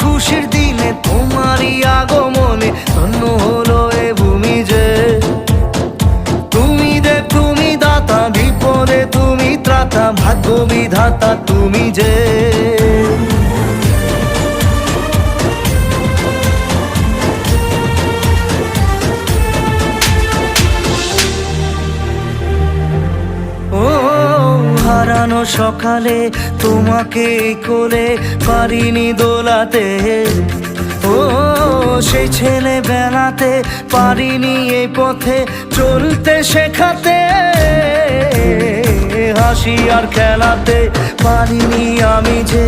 খুশির দিনে তোমারই আগমনে ধন্য হলো এ ভূমি যে। তুমি দেব তুমি দাতা, বিপদে তুমি ত্রাতা, ভাগ্য বিধাতা তুমি যে। হারানো সকালে তোমাকে কোলে পারিনি দোলাতে, ও সেই ছেলে বেলাতে পারিনি এই পথে চলতে শেখাতে। হাসি আর খেলাতে পারিনি আমি যে